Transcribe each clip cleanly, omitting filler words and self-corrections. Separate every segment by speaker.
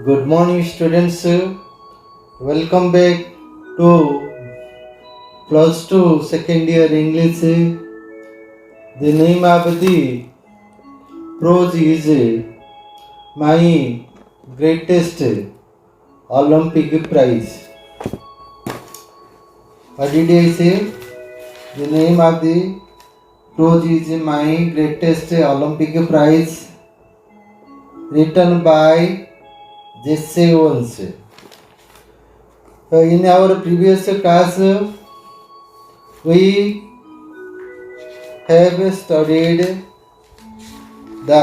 Speaker 1: Good morning, students. Welcome back to plus two second year English. The name of the prose is my greatest Olympic prize. What did I say? The name of the prose is my greatest Olympic prize, written by Jesse Owens. In our previous class, we have studied the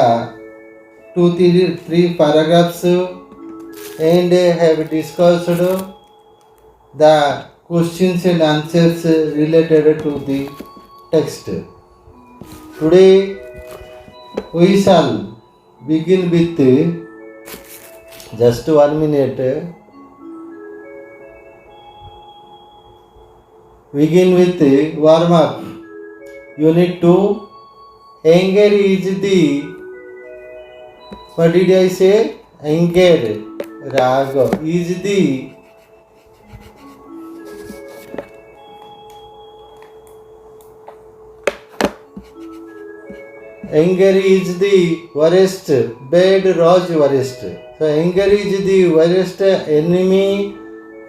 Speaker 1: three paragraphs and have discussed the questions and answers related to the text. Today we shall begin with just 1 minute. Begin with warm up. Unit 2. Anger is the, what did I say? Anger, raga, is the worst, bad rose worst. So anger is the worst enemy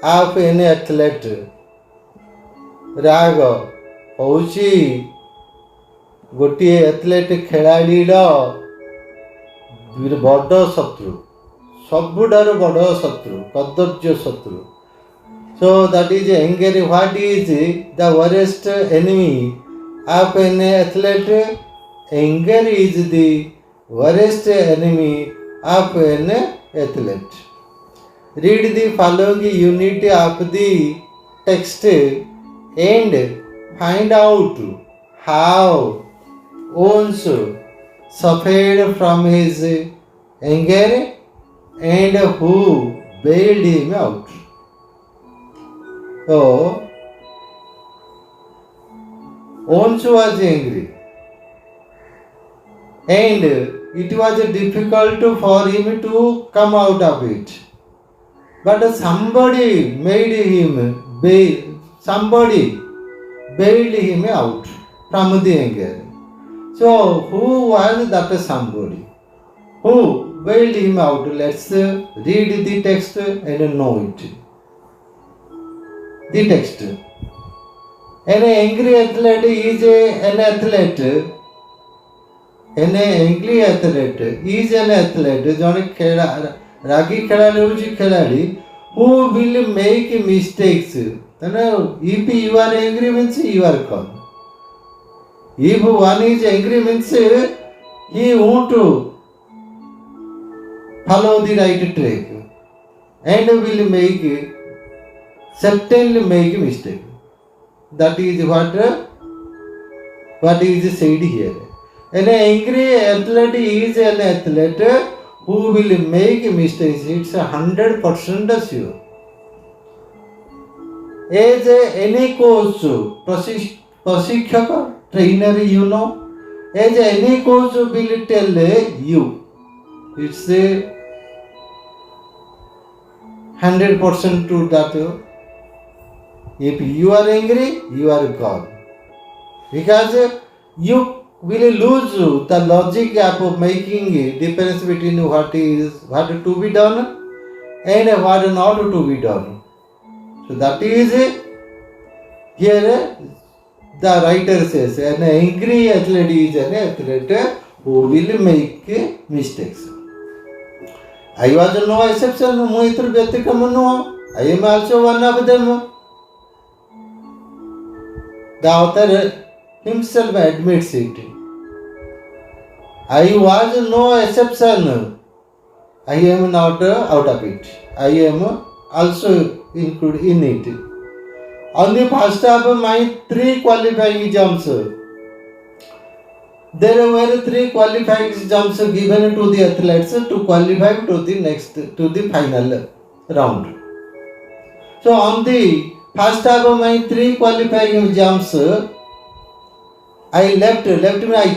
Speaker 1: of any athlete. ରାଗ ହେଉଛି ଗୋଟିଏ athlete ଖେଳାଳିର ବଡ଼ ଶତ୍ରୁ, ସବୁଠାରୁ ବଡ଼ ଶତ୍ରୁ, କଦର୍ଯ୍ୟ ଶତ୍ରୁ. So that is anger. What is the worst enemy of an athlete? Anger is the worst enemy of an athlete. Read the following unit of the text and find out how Owens suffered from his anger and who bailed him out. So, Owens was angry and it was difficult for him to come out of it. But somebody bailed him out from the anger. So, who was that somebody? Who bailed him out? Let's read the text and know it. The text. An angry athlete is an athlete. An angry athlete is an athlete. ଜଣେ ରାଗୀ ଖେଳାଳି ହେଉଛି ଖେଳାଳି who will make mistakes. If you are angry means you are calm. If one is angry means he won't follow the right track and will certainly make mistake. That is what is said here. An angry athlete is an athlete who will make mistakes. It's 100% sure. As any coach, प्रशिक्षक, trainer, you know, as any coach will tell you, it's 100% true that if you are angry, you are gone. Because you will lose the logic of making a difference between what to be done and what not to be done. So that is here the writer says an angry athlete is an athlete who will make mistakes. I was no exception. I am also one of them. The author himself admits it. I was no exception. I am not out of it. I am also included in it. On the first of my 3 qualifying jumps, there were 3 qualifying jumps given to the athletes to qualify to the final round. So on the first of my 3 qualifying jumps, I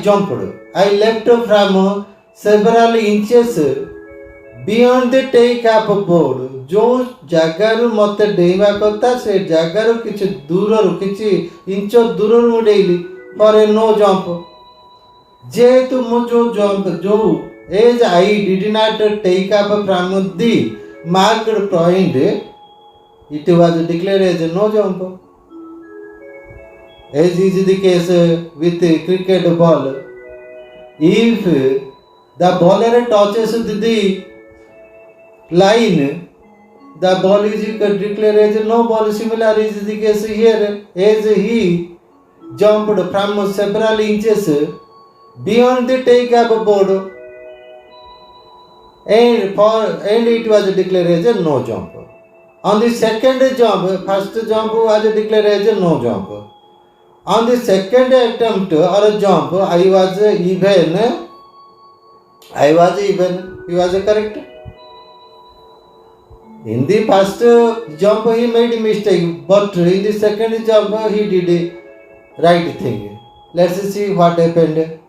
Speaker 1: jumped. I left from several inches beyond the take up board जो ଜାଗାରୁ ମୋତେ ଡେଇଁବା କଥା ସେ ଜାଗାରୁ କିଛି ଦୂରରୁ କିଛି ଇଞ୍ଚ ଦୂରରୁ ମୁଁ ଡେଇଲି ଫର୍ ଏ नो ଜମ୍ପ ଯେହେତୁ ମୁଁ ଯେଉଁ as I did not take up from the marked point it was declared as no jump as is the case with cricket ball. If the bowler touches the line, the ball is declared as no ball. Similar is the case here, as he jumped from several inches beyond the take up board, and it was declared as a no jump. On the second jump, first jump was declared as a no jump. On the second attempt or jump, I was even. He was correct. In the first jump he made mistake, but in the second jump he did right thing. Let's see what happened.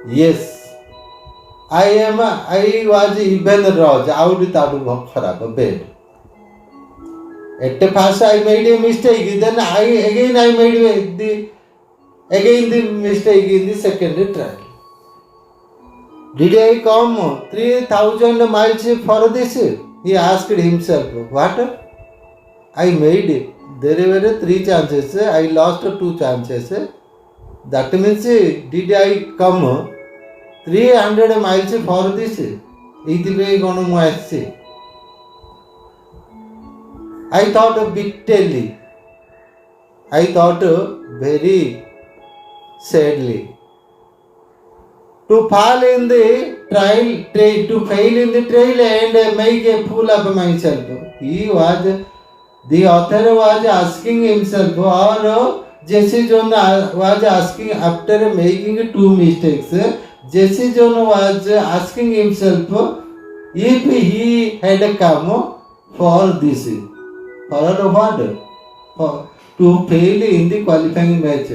Speaker 1: Yes, I was even Raj out without kharab bed. At first I made a mistake, then I made the mistake in the second try. Did I come 3,000 miles for this? He asked himself. What? I made it. There were 3 chances. I lost 2 chances. That means, did I come 300 miles for this? I thought bitterly. I thought very sadly. To fall in the trail, to fail in the trail and make a fool of myself. The author was asking himself, or Jesse John was asking after making 2 mistakes. Jesse John was asking himself if he had come for this. For what? To fail in the qualifying match.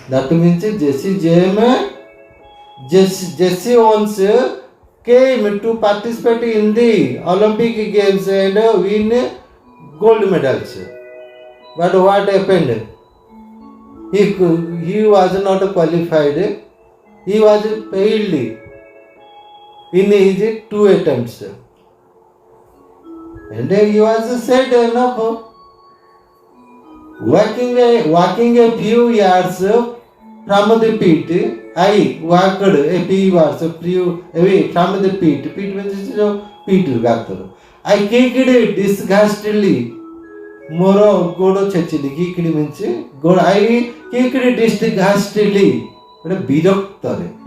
Speaker 1: That means Jesse once came to participate in the Olympic Games and win gold medals. But what happened? He was not qualified. He was failed in his 2 attempts. And he was sad enough. Walking a few yards from the pit, I walked a few yards away from the pit. Pit means pit. I kicked disgustedly. Moro godo chechili. Kicked means god. I kicked disgustedly.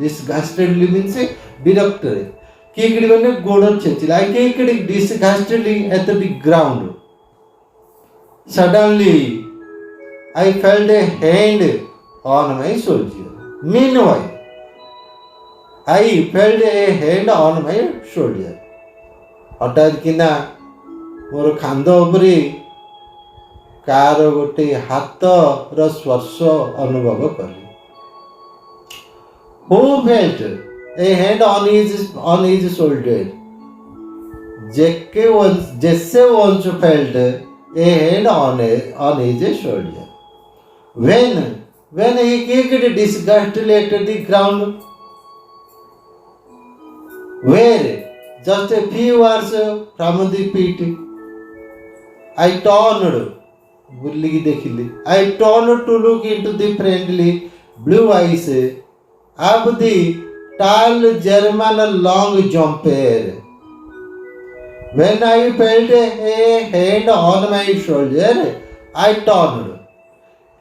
Speaker 1: Disgustedly means biroktare. Kicked means godo chechili. I kicked disgustedly at the ground. Suddenly, I felt a hand on my shoulder. Meanwhile, I felt a hand on my shoulder. हठात किना मोर खांद उपरे car गोटे हाथ स्पर्श अनुभव कली. Who felt a hand on his shoulder? Jesse once felt a hand on his shoulder. When he kicked disgustedly at the ground, where just a few yards from the pit, I turned to look into the friendly blue eyes of the tall German long jumper. When I felt a hand on my shoulder, I turned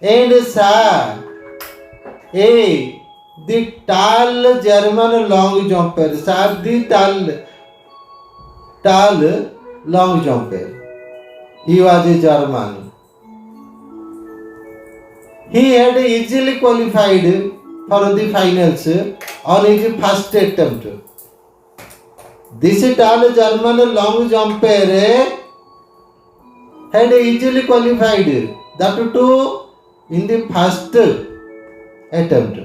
Speaker 1: and saw the tall German long jumper. Tall long jumper. He was a German. He had easily qualified for the finals on his first attempt. This tall German long jumper had easily qualified, that too in the first attempt.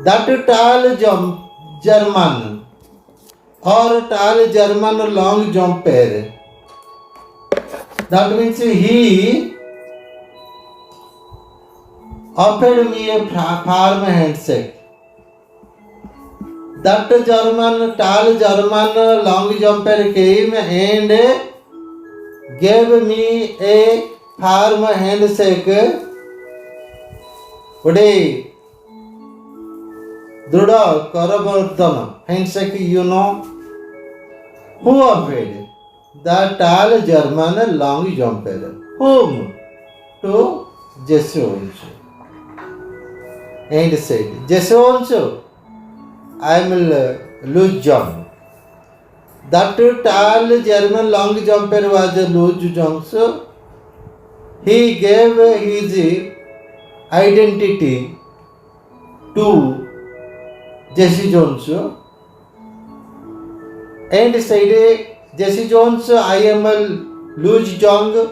Speaker 1: That tall German or tall German long jumper. That means he offered me a farm handshake. That tall German long jumper came and gave me a farm handshake. Today, Druda Karabardana handshake, you know. Who offered? The tall German long jumper. Whom? To Jesse also. And said, Jesse also, I will lose jump. That tall German long jumper was a lose jump. So he gave his identity to Jesse Jones and said, Jesse Jones, I am a Luge Jong.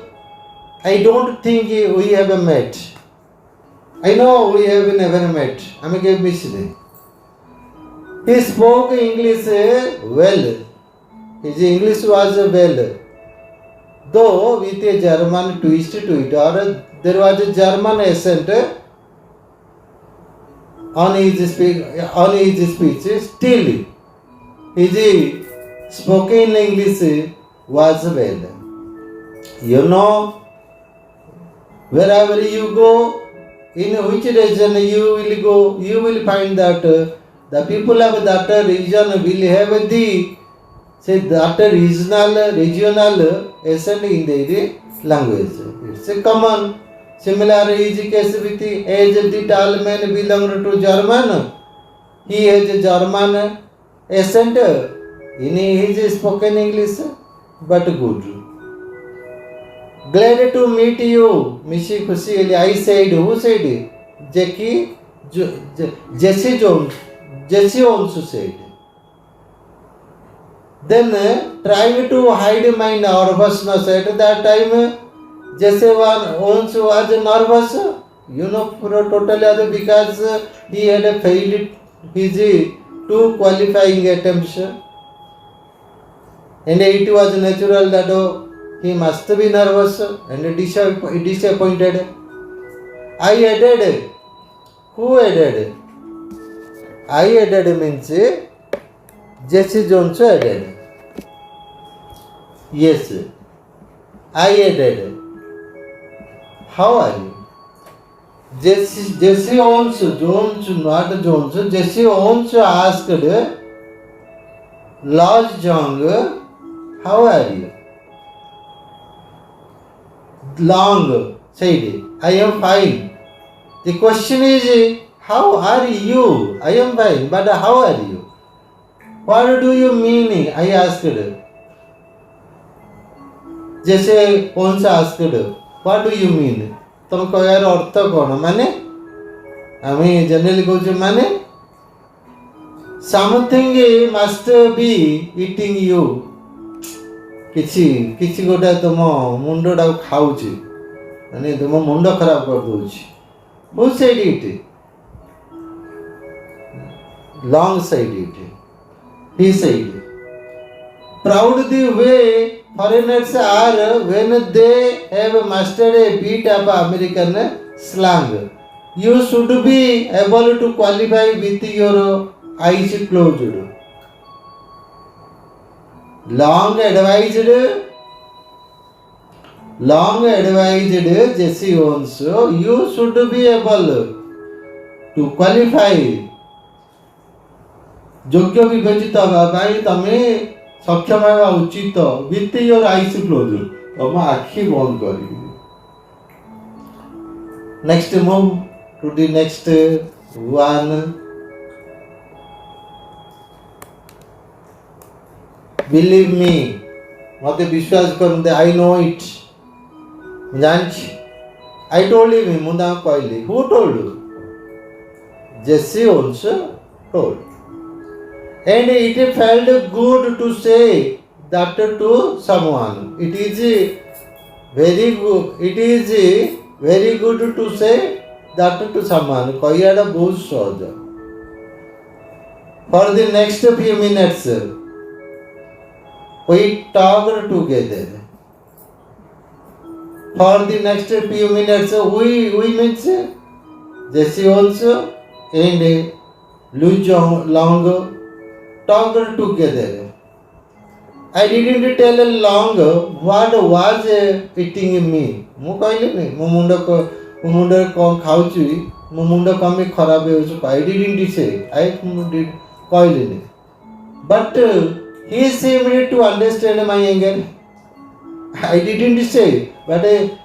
Speaker 1: I don't think we have met. I know we have never met. I am a missionary. He spoke English well. His English was well. Though with a German twist to it, or there was a German accent on his speech, still his spoken English was well. You know, wherever you go, in which region you will go, you will find that the people of that region will have that regional accent in their language. It's a common. Similar is the case with as the tall man belonged to German. He has a German accent in his spoken English, but good. Glad to meet you, Mishi Kusi. I said, who said it? Jesse Jones. Jesse also said. Then trying to hide my nervousness at that time, Jesse once was nervous, you know, totally because he had failed his 2 qualifying attempts. And it was natural that he must be nervous and disappointed. I added. Who added? I added means Jesse Jones added. Yes, I added. How are you? Jesse Jones, not Jones. Jesse Jones asked Lodge Jong, how are you? Long said, I am fine. The question is, how are you? I am fine, but how are you? What do you mean? I asked. Jesse Jones asked, what do you mean? तुम कहर अर्थ कौन माने आम generally कौच माने something must be eating you किसी गोटे तुम मुंडा खाऊची माने तुम मुंड खराब कर दूची who said it long side it he said proud the way foreigners are when they have mastered a bit of American slang. You should be able to qualify with your eyes closed. Long advised Jesse Jones, you should be able to qualify. योग्य विवेचित हवा भाई तमे सक्षम होगा उचित with your eyes close तुम आखि बंद कर next move to the next one believe me मत विश्वास कर आई नो इट जान आई टोल्ड हिम मुझे कहली who told Jesse Jones told and it felt good to say that to someone. It is very good to say that to someone କହିବାଟା ବହୁତ ସହଜ. For the next few minutes we talked together. For the next few minutes we means Jesse also and Louis Long talked together. I didn't tell long what was eating me. ମୁଁ କହିଲିନି ମୋ ମୁଣ୍ଡରେ କ'ଣ ଖାଉଛି, ମୋ ମୁଣ୍ଡ କ'ଣ ପାଇଁ ଖରାପ ହେଉଛି. I didn't say. କହିଲିନି. But he seemed to understand my anger. I didn't say, but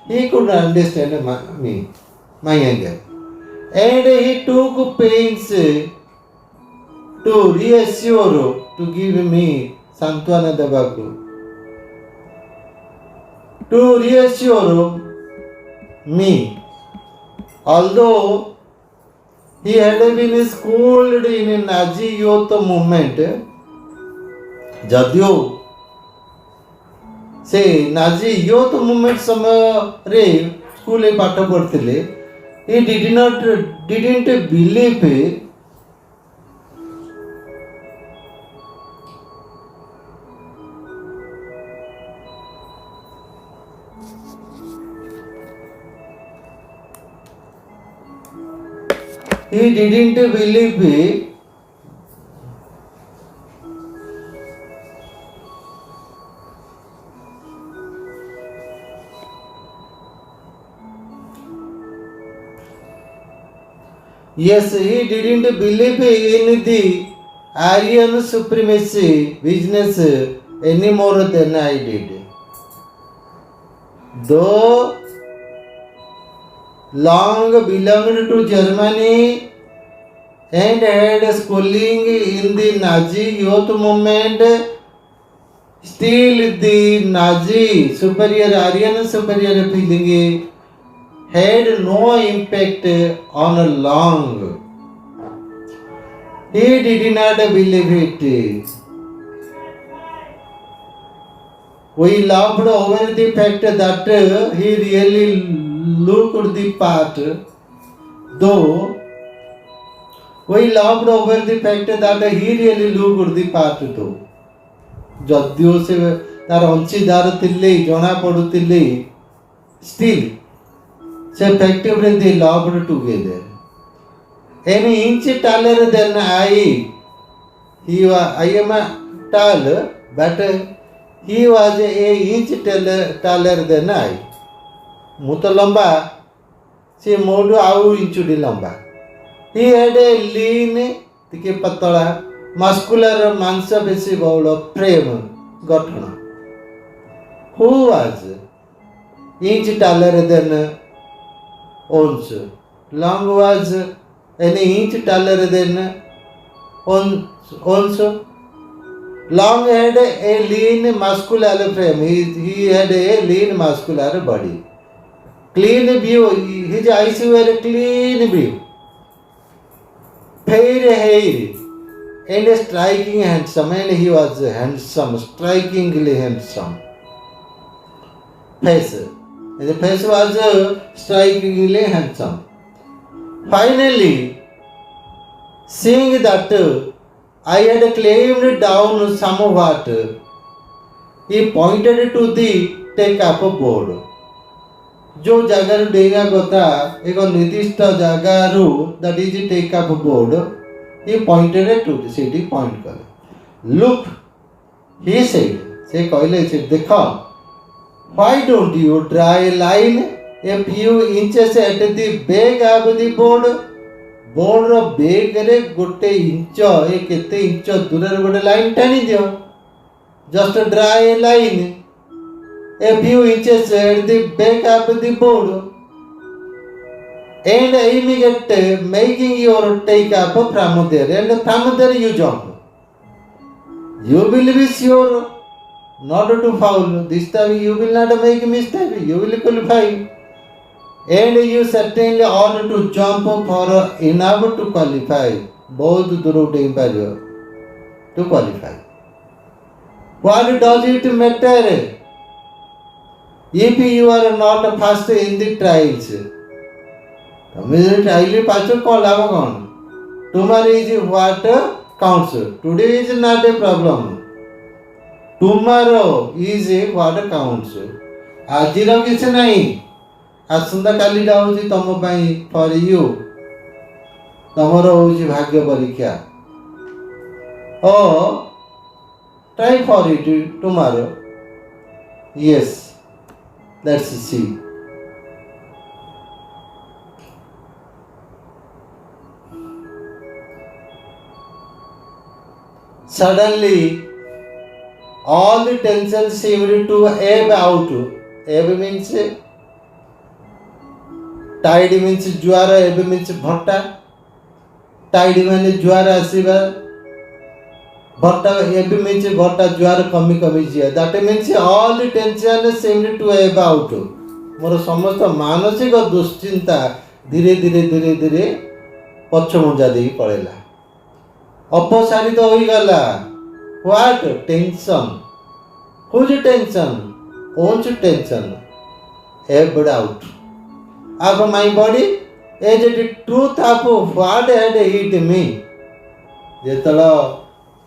Speaker 1: he could understand my anger. And he took pains to reassure, to give me Santwana ଦେବାକୁ, to reassure me. Although he had been schooled in a Nazi youth movement, ଯଦିଓ ସେ Nazi youth movement ସମୟରେ ସ୍କୁଲରେ ପାଠ ପଢ଼ିଥିଲେ, he didn't believe Yes, he didn't believe in the Aryan supremacy business any more than I did. Though Long belonged to Germany and had schooling in the Nazi youth movement, still the Nazi Aryan superior feeling had no impact on Long. He did not believe it. We laughed over the fact that he really looked the part, though we laughed over the fact that he really looked the part though. ଯଦିଓ ସେ ତାର ଅଂଶୀଦାର ଥିଲେ, ଜଣା ପଡୁଥିଲେ, still so effectively they loved together. An inch taller than I am tall, but he was an inch taller than I. ମୁଁ ତ ଲମ୍ବା, ସେ ମୋଠୁ ଆଉ ଇଞ୍ଚୁଟି ଲମ୍ବା. He had a lean, ଟିକେ ପତଳା, muscular ମାଂସପେଶୀ ବହୁଳ frame ଗଠନ. Who was inch taller than Ons? Long was an inch taller than Ons. Long had a lean muscular frame. He had a lean muscular body. Clean view. His eyes were clean view. Fair hair and striking handsome. And he was handsome, strikingly handsome. Face. The face was strikingly handsome. Finally, seeing that I had climbed down somewhat, he pointed to the take-up board. जो जगार डेगा कथा एक निर्दिष्ट जगार that is take-up board, he pointed to the city point कले. Look, he said, से कहले से देखो. Why don't you draw a line a few inches at the back of the board? Board ro back रे गोटे inch ए केते inch दूर रे गोटे लाइन टानी दियो. Just draw a line a few inches at the back of the board and aiming at making your take up from there, and from there you jump. You will be sure not to foul. This time you will not make a mistake. You will qualify. And you certainly ought to jump for enough to qualify. Both through to qualify. What does it matter if you are not first in the trials? ତମେ ଯଦି ଟାଇଲି ପାରୁଛ କ'ଣ ଲାଭ କ'ଣ? Tomorrow is what counts, today is not a problem, tomorrow is what counts. ଆଜିର କିଛି ନାହିଁ, ଆସନ୍ତାକାଲିଟା ହେଉଛି ତମ ପାଇଁ, ଫର୍ ୟୁ, ତମର ହେଉଛି ଭାଗ୍ୟ ପରୀକ୍ଷା। ଓ try for it tomorrow. Yes, let's see. Suddenly, all the tension seemed to ebb out. Ebb means tide, means जुआर, ebb means भट्टा, tide माने जुआर आसीबा, भट्टा ebb means भट्टा जुआर कमी कमी जिया, that means all the tension seemed to ebb out। मोर समस्त मानसिक दुश्चिंता धीरे धीरे धीरे धीरे पछमुंजा दे पड़ेला, अपसारित हो गला। What tension, whose tension, ones tension ebbed out of my body as the truth of what had hit me. जेतला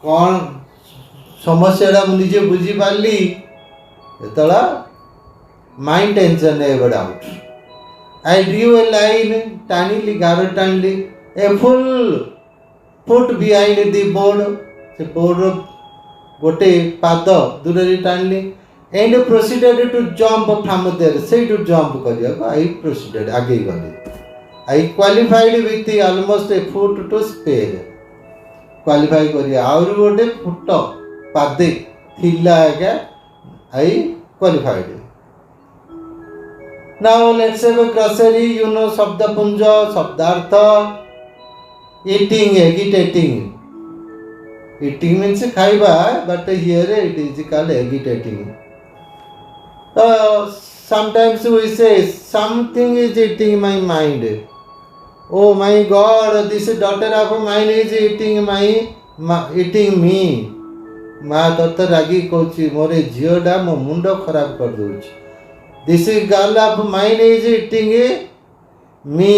Speaker 1: कौन समस्या मुझे बुझी पाली, जेतला my tension ebbed out. I drew a line, टाणिली गार टाणिली, a full foot behind the board, से बोर्ड गोटे पाद दूर टाणिली, and proceeded to jump from there, से टू जंप करिया आई प्रोसीडेड आगे गली। I qualified with almost a foot to spare, qualify करिया आउर गोटे फुट पादे थिला आगे I qualified. Now let's have a grocery, you know शब्द पुंज, शब्दार्थ। ईटिंग, एगिटेटिंग, ईटिंग मीन्स खाइबा, but here it is called agitating. Sometimes we say something is eating my mind. Oh my God, this daughter of mine is eating me. माँ तोते रागी कहूँ मोरे zeta मो मुंड खराब कर दूँ। This girl of mine is eating me.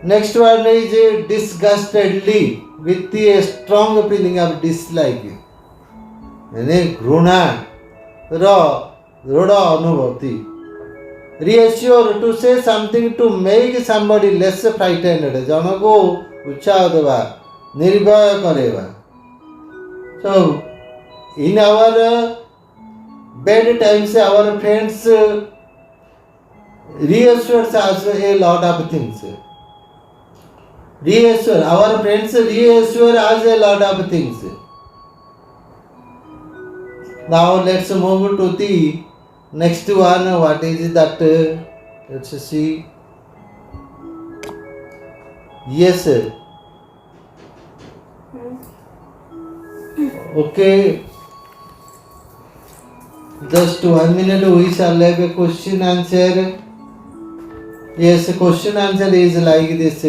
Speaker 1: Next one is disgustedly, with a strong feeling of dislike, यानी घृणा दृढ़ अनुभूति। Reassure, to say something to make somebody less frightened, जन को उत्साह देवा, निर्भय करेवा। So in our bad times our friends reassures us a lot of things. Reassure, our friends reassure us a lot of things. Now let's move to the next one. What is that? Let's see. Yes. Okay. Just 1 minute we shall have a question answer. Yes, question answer is like this.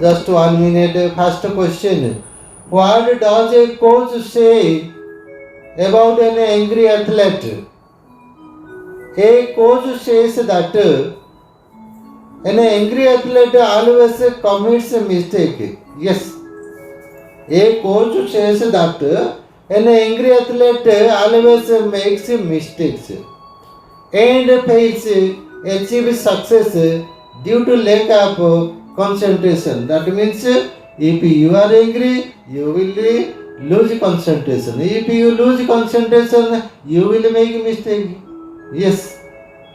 Speaker 1: Just 1 minute. First question. What does a coach say about an angry athlete? A coach says that an angry athlete always commits a mistake. Yes. A coach says that an angry athlete always makes mistakes and fails achieve success due to lack of concentration. That means if you are angry, you will lose concentration. If you lose concentration, you will make mistake. Yes,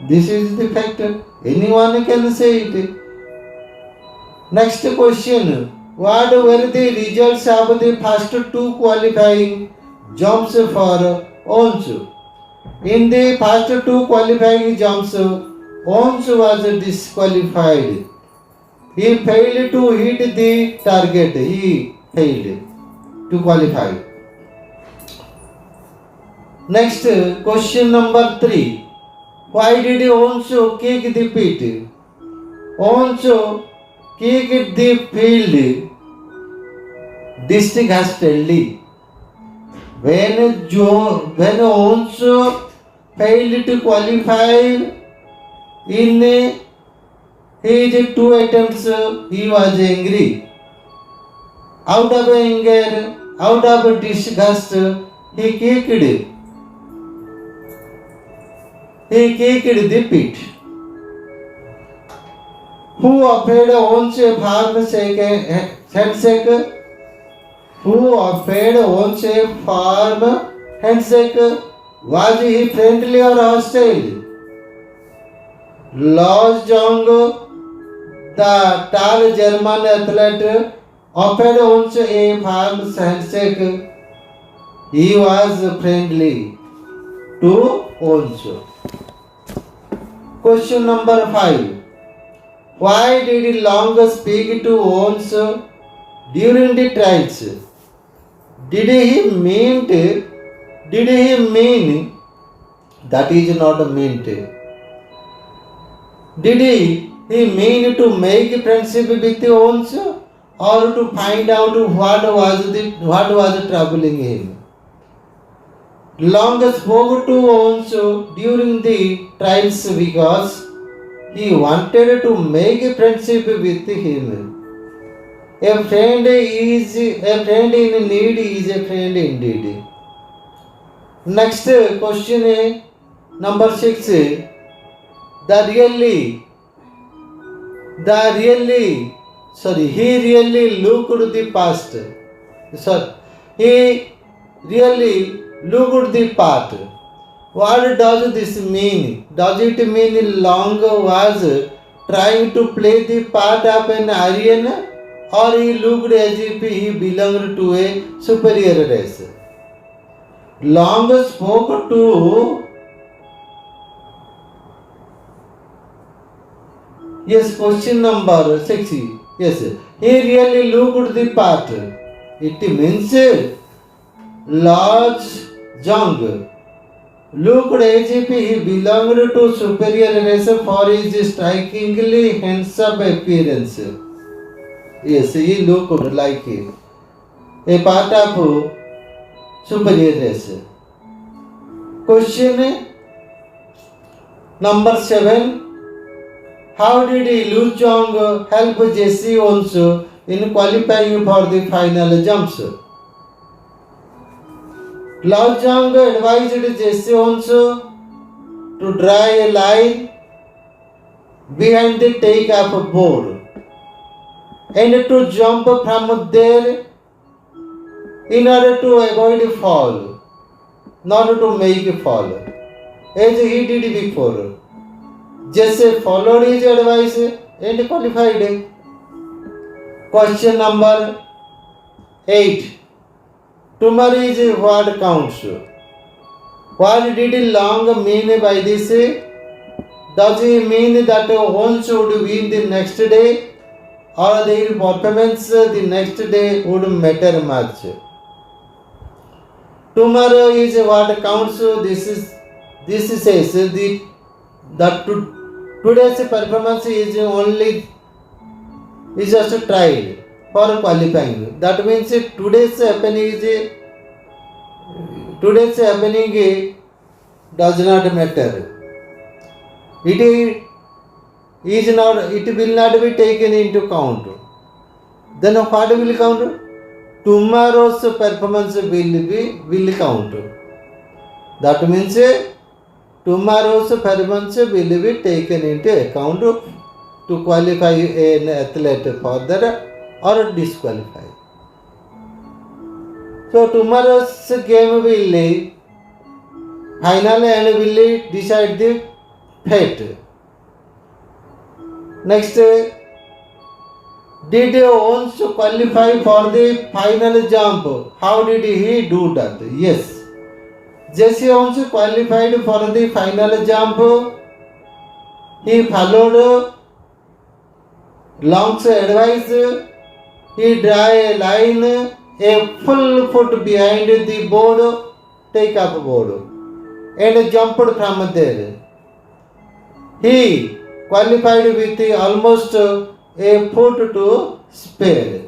Speaker 1: this is the fact. Anyone can say it. Next question. What were the results of the first two qualifying jumps for Ons? In the first two qualifying jumps, Ons was disqualified. He failed to hit the target. He failed to qualify. Next, question number 3. Why did Ons kick the pit? Ons kicked the field disgustedly. When Ons failed to qualify in He did 2 attempts, he was angry. Out of anger, out of disgust, he kicked. He kicked the pit. Who offered once a farm handshake? Who offered once a farm handshake? Was he friendly or hostile? Lars Jong, the tall German athlete, offered once a farm handshake. He was friendly to Onch. Question number 5. Why did Long speak to Onch during the trials? Did he mean that is not meant? Did he mean to make friendship with Onch or to find out what was troubling him? Long spoke to Onch during the trials because he wanted to make friendship with him. A friend in need is a friend indeed. Next question is number 6. He really looked the past. He really looked the part. What does this mean? Does it mean Long was trying to play the part of an Aryan, or he looked as if he belonged to a superior race? Long spoke to question number 6. Yes, he really looked the part. It means Lars Jong looked as if he belonged to superior race for his strikingly handsome appearance. Yes, he looked like a part of superior race. Question number 7. How did Lu Jong help Jesse Onch in qualifying for the final jumps? Lu Jong advised Jesse Onch to draw a line behind the take-off board and to jump from there in order to avoid fall, not to make fall, as he did before. Jesse followed his advice and qualified. Question number 8. Tumor is what counts. What did Long mean by this? Does he mean that Onch would win the next day, or their performance the next day would matter much? Tomorrow is what counts. This says that today's performance is just a trial for qualifying. That means today's happening does not matter. It will not be taken into count. Then what will count? Tomorrow's performance will count. That means tomorrow's performance will be taken into account to qualify an athlete further or disqualify. So tomorrow's game will final and will decide the fate. Next, did Onch qualify for the final jump? How did he do that? Yes. Jesse Onch qualified for the final jump. He followed Long's advice. He drew a line a full foot behind the board, take-off board, and jumped from there. He qualified with almost a foot to spare.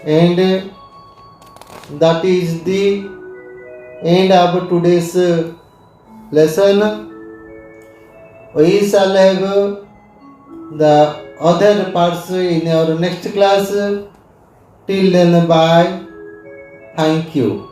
Speaker 1: And that is the end of today's lesson. We shall have the other parts in our next class. Till then, bye. Thank you.